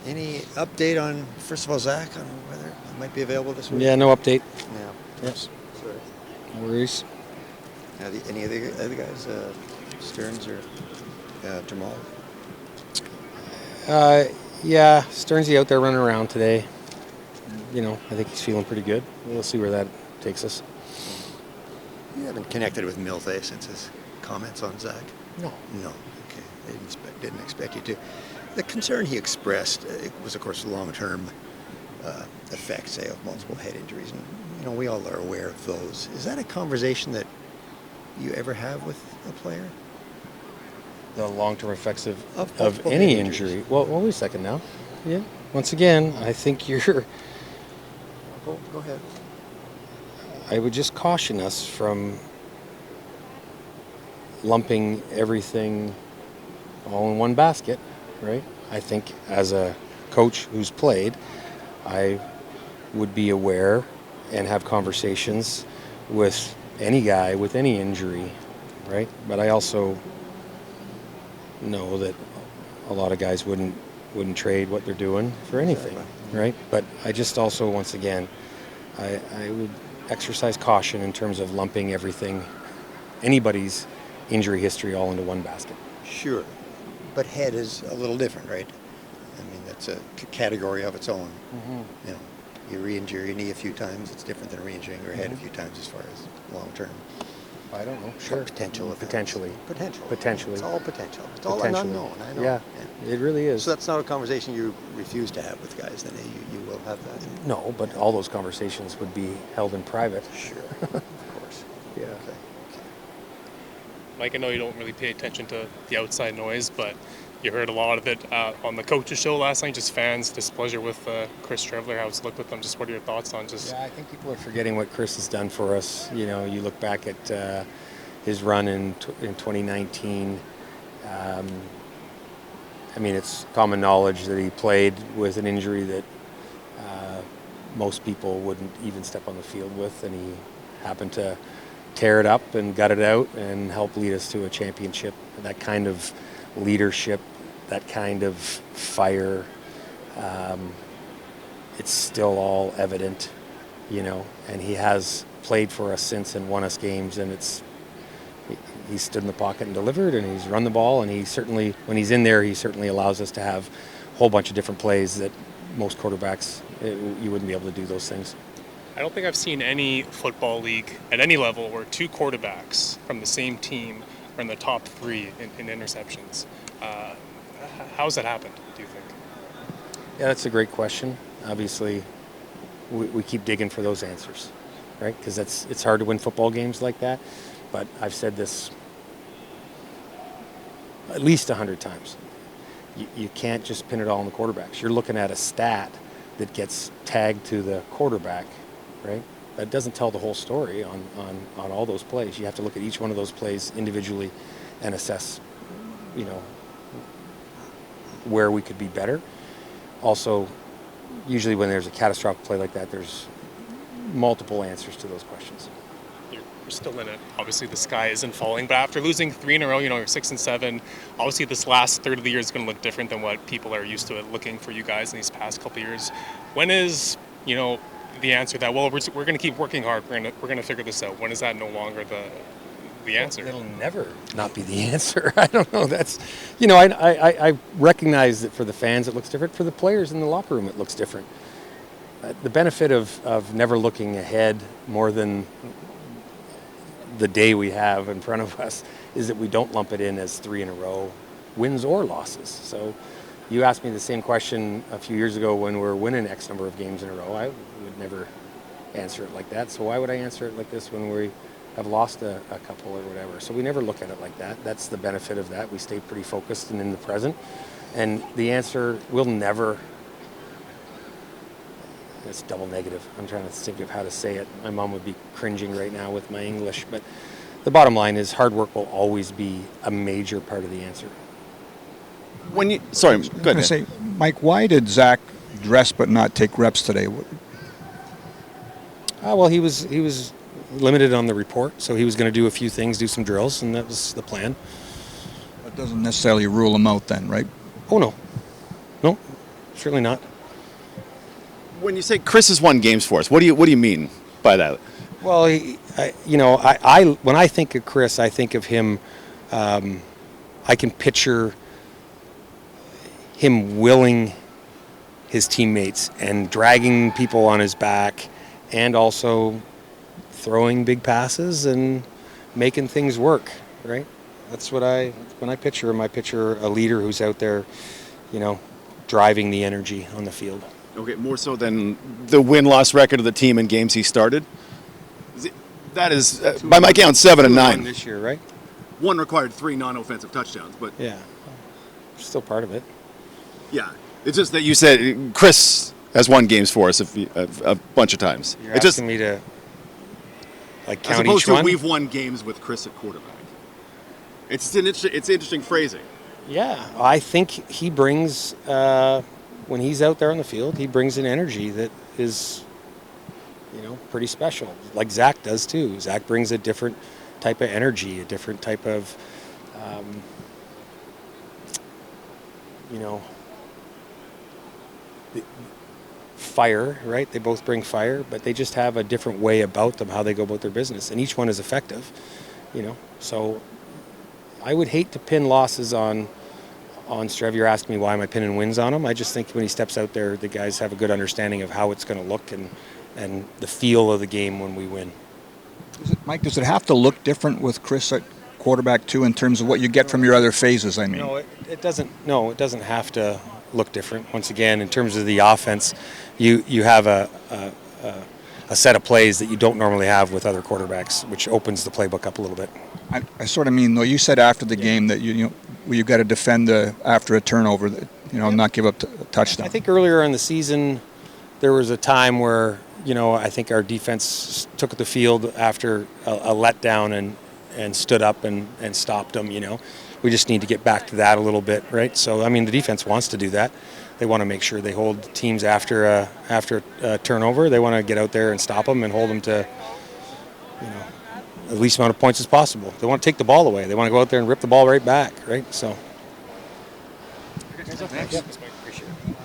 Any update on, first of all, Zach, on whether he might be available this week? Yeah, no update. Yeah. Yes. Sorry. No worries. Any of the other guys, Stearns or Jamal? Uh, yeah, Stearnsy out there running around today. I think he's feeling pretty good. We'll see where that takes us. You haven't connected with Milthe since his comments on Zach? No. No. Okay. Didn't expect you to. The concern he expressed was, of course, long-term effects, say, of multiple head injuries. And, we all are aware of those. Is that a conversation that you ever have with a player? The long-term effects of multiple any head injury. injuries. Well, wait a second now. Yeah. Once again, I think Go ahead. I would just caution us from lumping everything all in one basket, right? I think as a coach who's played, I would be aware and have conversations with any guy with any injury, right? But I also know that a lot of guys wouldn't trade what they're doing for anything, right? But I just also, once again, I would exercise caution in terms of lumping anybody's injury history all into one basket. Sure. But head is a little different, right? I mean, that's a category of its own. Mm-hmm. You re-injure your knee a few times, it's different than re-injuring your head a few times as far as long-term. I don't know. Sure. Potential. Potentially. Potentially. It's all potential. It's all an unknown, I know. Yeah, it really is. So that's not a conversation you refuse to have with guys, then you will have that? No, but all those conversations would be held in private. Sure, of course. Yeah. Okay. Mike, I know you don't really pay attention to the outside noise, but you heard a lot of it on the coaches show last night, just fans' displeasure with Chris Trevler, how it's looked with them. Just what are your thoughts on just... Yeah, I think people are forgetting what Chris has done for us. You look back at his run in 2019. It's common knowledge that he played with an injury that most people wouldn't even step on the field with, and he happened to tear it up and gut it out and help lead us to a championship. That kind of leadership, that kind of fire, it's still all evident, and he has played for us since and won us games, and he stood in the pocket and delivered, and he's run the ball, and he certainly, when he's in there, he certainly allows us to have a whole bunch of different plays that most quarterbacks, you wouldn't be able to do those things. I don't think I've seen any football league at any level where two quarterbacks from the same team are in the top three in interceptions. How's that happened, do you think? Yeah, that's a great question. Obviously, we keep digging for those answers, right? Because it's hard to win football games like that. But I've said this at least 100 times. You can't just pin it all on the quarterbacks. You're looking at a stat that gets tagged to the quarterback, right? That doesn't tell the whole story on all those plays. You have to look at each one of those plays individually and assess, where we could be better. Also, usually when there's a catastrophic play like that, there's multiple answers to those questions. You're still in it. Obviously, the sky isn't falling, but after losing 3 in a row, you're 6-7. Obviously, this last third of the year is going to look different than what people are used to looking for you guys in these past couple of years. When is, the answer that, well, we're going to keep working hard, we're going to figure this out? When is that no longer the answer? It'll never not be the answer. I don't know. That's, I recognize that for the fans it looks different. For the players in the locker room it looks different. The benefit of never looking ahead more than the day we have in front of us is that we don't lump it in as 3 in a row, wins or losses. So you asked me the same question a few years ago when we were winning X number of games in a row. I would never answer it like that. So why would I answer it like this when we have lost a couple or whatever? So we never look at it like that. That's the benefit of that. We stay pretty focused and in the present. And the answer will never, it's double negative. I'm trying to think of how to say it. My mom would be cringing right now with my English. But the bottom line is hard work will always be a major part of the answer. Sorry, go ahead. Say, Mike, why did Zach dress but not take reps today? Well, he was limited on the report, so he was going to do a few things, do some drills, and that was the plan. That doesn't necessarily rule him out then, right? Oh, no. certainly not. When you say Chris has won games for us, what do you mean by that? Well, when I think of Chris, I think of him. I can picture him willing his teammates and dragging people on his back, and also throwing big passes and making things work. Right? That's when I picture him. I picture a leader who's out there, driving the energy on the field. Okay, more so than the win-loss record of the team in games he started. That is, by my count, 7-9 this year, right? One required 3 non-offensive touchdowns, but Yeah, still part of it. yeah, it's just that you said Chris has won games for us a bunch of times. You're It's just asking me to as count opposed each to one. we've won games with Chris at quarterback. It's interesting phrasing. Yeah, I think he brings when he's out there on the field, he brings an energy that is, pretty special. Like Zach does too. Zach brings a different type of energy, a different type of, fire, right? They both bring fire, but they just have a different way about them, how they go about their business, and each one is effective, So I would hate to pin losses on Strev. You're asking me why am I pinning wins on him? I just think when he steps out there, the guys have a good understanding of how it's going to look and the feel of the game when we win. Mike, does it have to look different with Chris at quarterback too, in terms of what you get from your other phases? I mean, No, it doesn't. No, it doesn't have to look different. Once again, in terms of the offense, you have a set of plays that you don't normally have with other quarterbacks, which opens the playbook up a little bit. I sort of mean, though, you said after the game that you got to defend after a turnover, that not give up a touchdown. I think earlier in the season, there was a time where I think our defense took the field after a letdown and stood up and stopped them. We just need to get back to that a little bit, right? So the defense wants to do that. They want to make sure they hold teams after a turnover. They want to get out there and stop them and hold them to the least amount of points as possible. They want to take the ball away. They want to go out there and rip the ball right back, right? So. Thanks, Mike. Appreciate it.